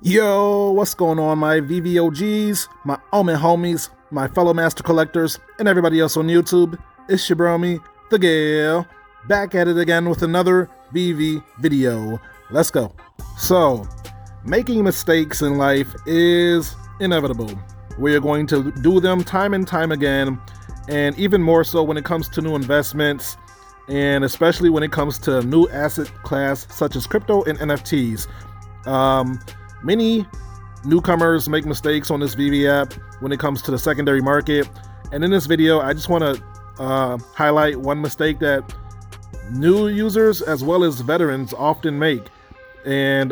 Yo, what's going on, my VVOGs, my Omen homies, my fellow master collectors, and everybody else on YouTube? It's your bromy, the Gale, back at it again with another VV video. Let's go. So, making mistakes in life is inevitable. We are going to do them time and time again, and even more so when it comes to new investments, and especially when it comes to a new asset class such as crypto and NFTs. Many newcomers make mistakes on this VV app when it comes to the secondary market. And in this video, I just want to highlight one mistake that new users as well as veterans often make. And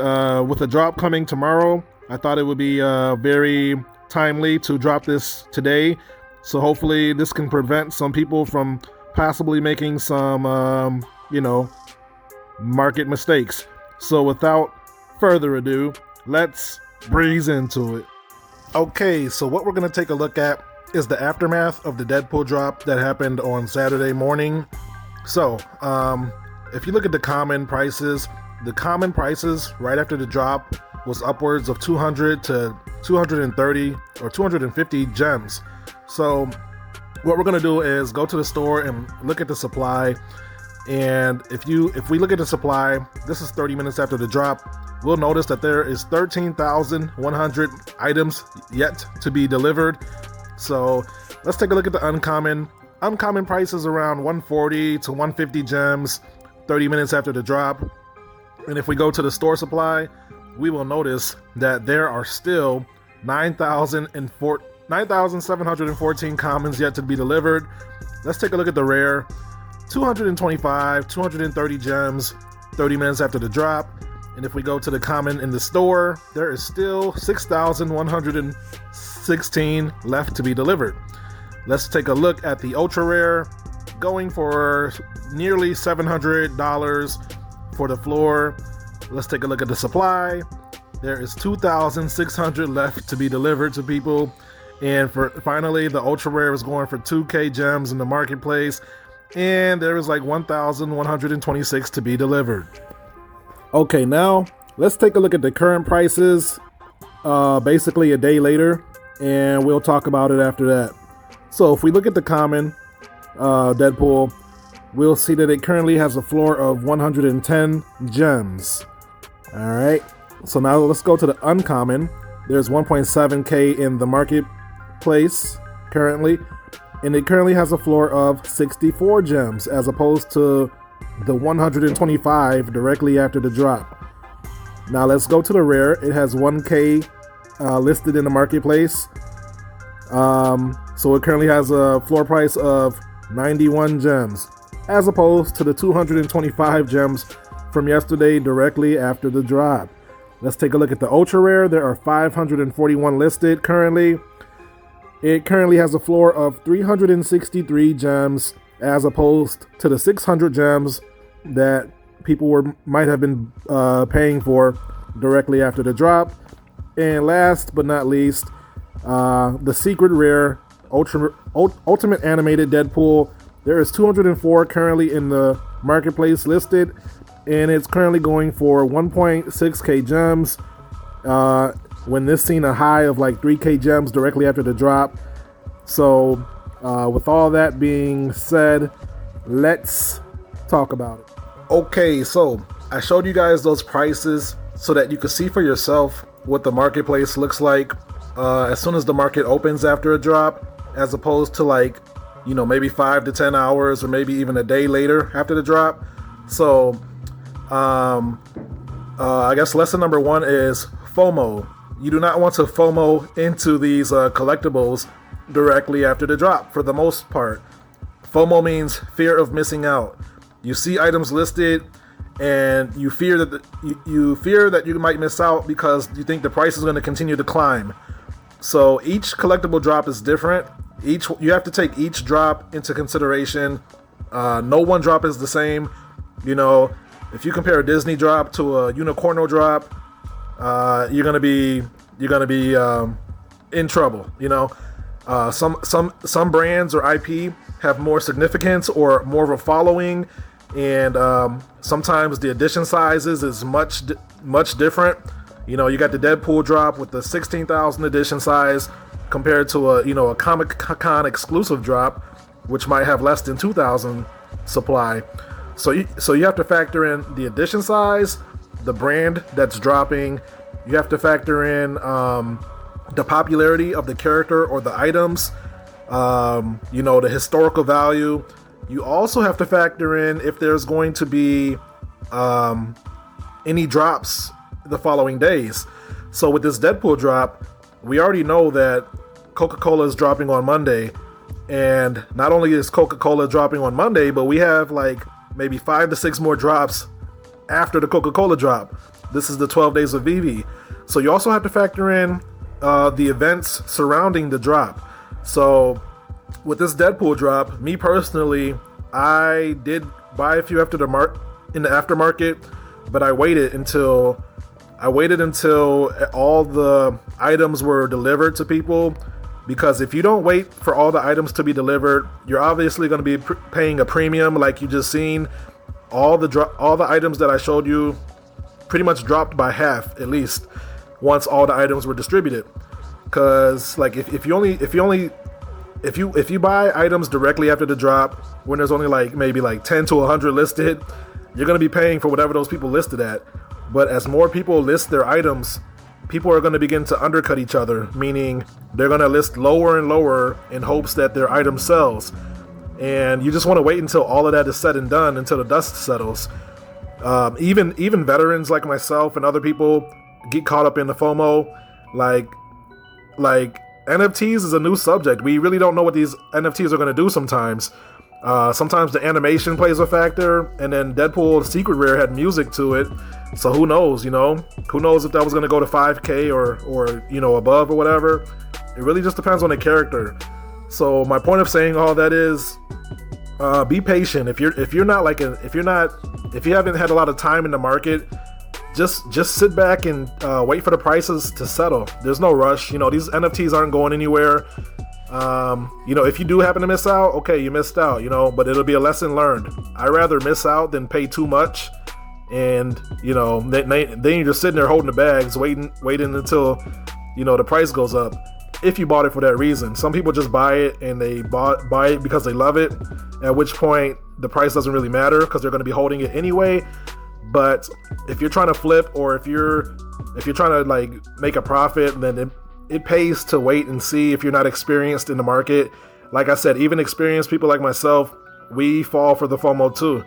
with a drop coming tomorrow, I thought it would be very timely to drop this today. So hopefully this can prevent some people from possibly making some, market mistakes. So without further ado, let's breeze into it. Okay, so what we're going to take a look at is the aftermath of the Deadpool drop that happened on Saturday morning. So, if you look at the common prices right after the drop was upwards of 200 to 230 or 250 gems. So, what we're going to do is go to the store and look at the supply. And if we look at the supply, this is 30 minutes after the drop. We'll notice that there is 13,100 items yet to be delivered. So let's take a look at the uncommon. Uncommon prices around 140 to 150 gems 30 minutes after the drop. And if we go to the store supply, we will notice that there are still 9,714 commons yet to be delivered. Let's take a look at the rare. 225, 230 gems 30 minutes after the drop. And if we go to the common in the store, there is still 6,116 left to be delivered. Let's take a look at the ultra rare, going for nearly $700 for the floor. Let's take a look at the supply. There is 2,600 left to be delivered to people. And finally, the ultra rare is going for 2K gems in the marketplace. And there is like 1,126 to be delivered. Okay, now let's take a look at the current prices, basically a day later, and we'll talk about it after that. So if we look at the common Deadpool, we'll see that it currently has a floor of 110 gems. All right, so now let's go to the uncommon. There's 1.7K in the marketplace currently, and it currently has a floor of 64 gems as opposed to the 125 directly after the drop. Now let's go to the rare. It has 1K listed in the marketplace. So it currently has a floor price of 91 gems as opposed to the 225 gems from yesterday directly after the drop. Let's take a look at the ultra rare. There are 541 listed currently. It currently has a floor of 363 gems as opposed to the 600 gems that people might have been paying for directly after the drop. And last but not least, the secret rare ultimate animated Deadpool. There is 204 currently in the marketplace listed, and it's currently going for 1.6K gems. When this seen a high of like 3K gems directly after the drop. So with all that being said, let's talk about it. Okay, so I showed you guys those prices so that you could see for yourself what the marketplace looks like as soon as the market opens after a drop, as opposed to maybe 5 to 10 hours or maybe even a day later after the drop. So I guess lesson number one is FOMO. You do not want to FOMO into these collectibles directly after the drop for the most part. FOMO means fear of missing out. You see items listed and you fear that you might miss out because you think the price is going to continue to climb. So each collectible drop is different. You have to take each drop into consideration. No one drop is the same. If you compare a Disney drop to a Unicorno drop, you're gonna be in trouble. Some brands or IP have more significance or more of a following, and sometimes the edition sizes is much different. You know, you got the Deadpool drop with the 16,000 edition size compared to a Comic-Con exclusive drop, which might have less than 2,000 supply. So you have to factor in the edition size, the brand that's dropping. You have to factor in the popularity of the character or the items, the historical value. You also have to factor in if there's going to be any drops the following days. So with this Deadpool drop, we already know that Coca-Cola is dropping on Monday. And not only is Coca-Cola dropping on Monday, but we have like maybe 5 to 6 more drops after the Coca-Cola drop. This is the 12 days of Veve. So you also have to factor in the events surrounding the drop. So with this Deadpool drop, me personally, I did buy a few in the aftermarket, but I waited until all the items were delivered to people. Because if you don't wait for all the items to be delivered, you're obviously going to be paying a premium, like you just seen. All the items that I showed you pretty much dropped by half at least once all the items were distributed. Because like if you buy items directly after the drop, when there's only like maybe like 10 to 100 listed, you're going to be paying for whatever those people listed at. But as more people list their items, people are going to begin to undercut each other, meaning they're going to list lower and lower in hopes that their item sells. And you just want to wait until all of that is said and done, until the dust settles. Even veterans like myself and other people get caught up in the FOMO. Like NFTs is a new subject. We really don't know what these NFTs are going to do sometimes. Sometimes the animation plays a factor, and then Deadpool Secret Rare had music to it. So who knows, Who knows if that was going to go to 5K or above or whatever. It really just depends on the character. So my point of saying all that is, be patient. If you haven't had a lot of time in the market, just sit back and wait for the prices to settle. There's no rush. These NFTs aren't going anywhere. If you do happen to miss out, okay, you missed out, but it'll be a lesson learned. I'd rather miss out than pay too much. And, then you're just sitting there holding the bags, waiting until, the price goes up. If you bought it for that reason. Some people just buy it and they buy it because they love it, at which point the price doesn't really matter because they're going to be holding it anyway. But if you're trying to flip, or if you're trying to like make a profit, then it pays to wait and see if you're not experienced in the market. Like I said, even experienced people like myself, we fall for the FOMO too.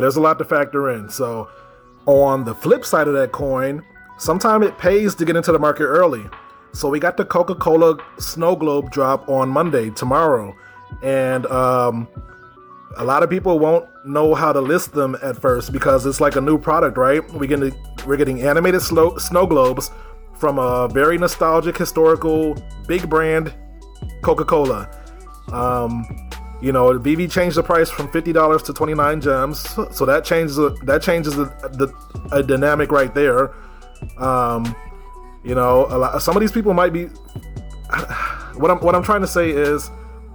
There's a lot to factor in. So on the flip side of that coin, sometimes it pays to get into the market early. So we got the Coca-Cola Snow Globe drop on Monday, tomorrow. And a lot of people won't know how to list them at first because it's like a new product, right? We're getting animated snow globes from a very nostalgic, historical, big brand, Coca-Cola. Veve changed the price from $50 to 29 gems, so that changes the dynamic right there. Some of these people might be. What I'm trying to say is,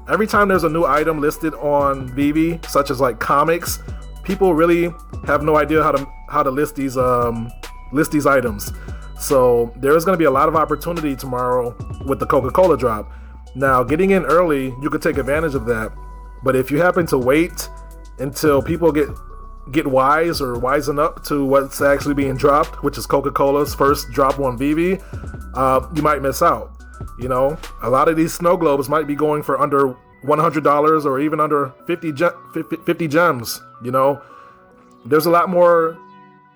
every time there's a new item listed on Veve, such as like comics, people really have no idea how to list these items. So there's going to be a lot of opportunity tomorrow with the Coca-Cola drop. Now, getting in early, you could take advantage of that. But if you happen to wait until people get wise or wisen up to what's actually being dropped, which is Coca-Cola's first drop on Veve, you might miss out. A lot of these snow globes might be going for under $100 or even under 50 gems. There's a lot more.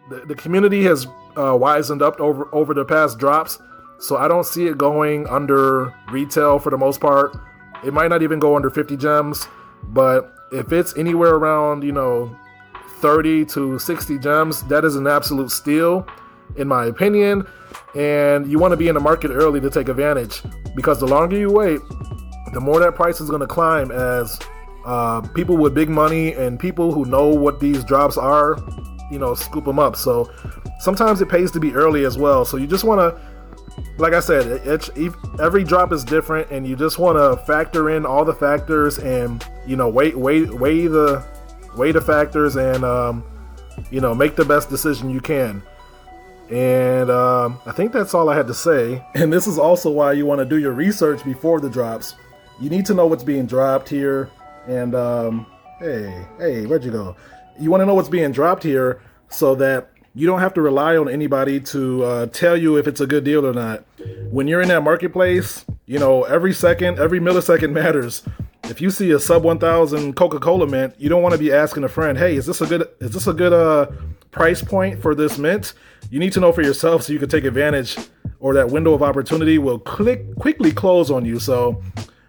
The community has wisened up over the past drops, so I don't see it going under retail for the most part. It might not even go under 50 gems, but if it's anywhere around 30 to 60 gems, that is an absolute steal, in my opinion. And you want to be in the market early to take advantage, because the longer you wait, the more that price is going to climb, as people with big money and people who know what these drops are, scoop them up. So sometimes it pays to be early as well. So you just want to, like I said, every drop is different, and you just want to factor in all the factors and weigh the factors, and make the best decision you can. And I think that's all I had to say. And this is also why you want to do your research before the drops. You need to know what's being dropped here. And hey, where'd you go? You want to know what's being dropped here so that you don't have to rely on anybody to tell you if it's a good deal or not. When you're in that marketplace, every millisecond matters. If you see a sub 1,000 Coca-Cola mint, you don't want to be asking a friend, "Hey, is this a good price point for this mint?" You need to know for yourself so you can take advantage, or that window of opportunity will quickly close on you. So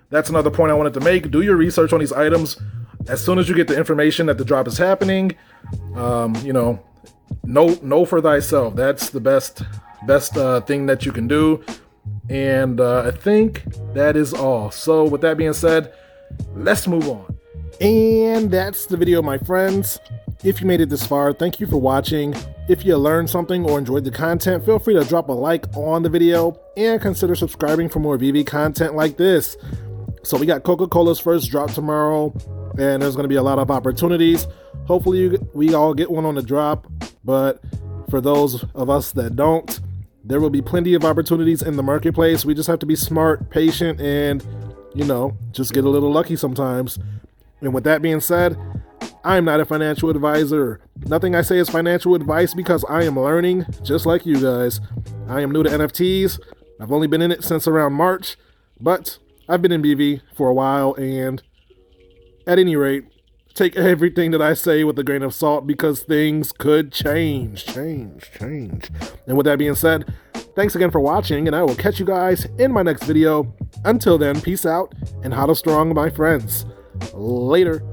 that's another point I wanted to make. Do your research on these items. As soon as you get the information that the drop is happening, know for thyself. That's the best thing that you can do. And I think that is all. So with that being said, let's move on. And that's the video, my friends. If you made it this far, thank you for watching. If you learned something or enjoyed the content, feel free to drop a like on the video and consider subscribing for more Veve content like this. So we got Coca-Cola's first drop tomorrow, and there's going to be a lot of opportunities. Hopefully we all get one on the drop, but for those of us that don't, there will be plenty of opportunities in the marketplace. We just have to be smart, patient, and just get a little lucky sometimes. And with that being said, I'm not a financial advisor. Nothing I say is financial advice because I am learning just like you guys. I am new to NFTs. I've only been in it since around March, but I've been in Veve for a while, and at any rate, take everything that I say with a grain of salt because things could change. And with that being said, thanks again for watching, and I will catch you guys in my next video. Until then, peace out, and hodl strong, my friends. Later.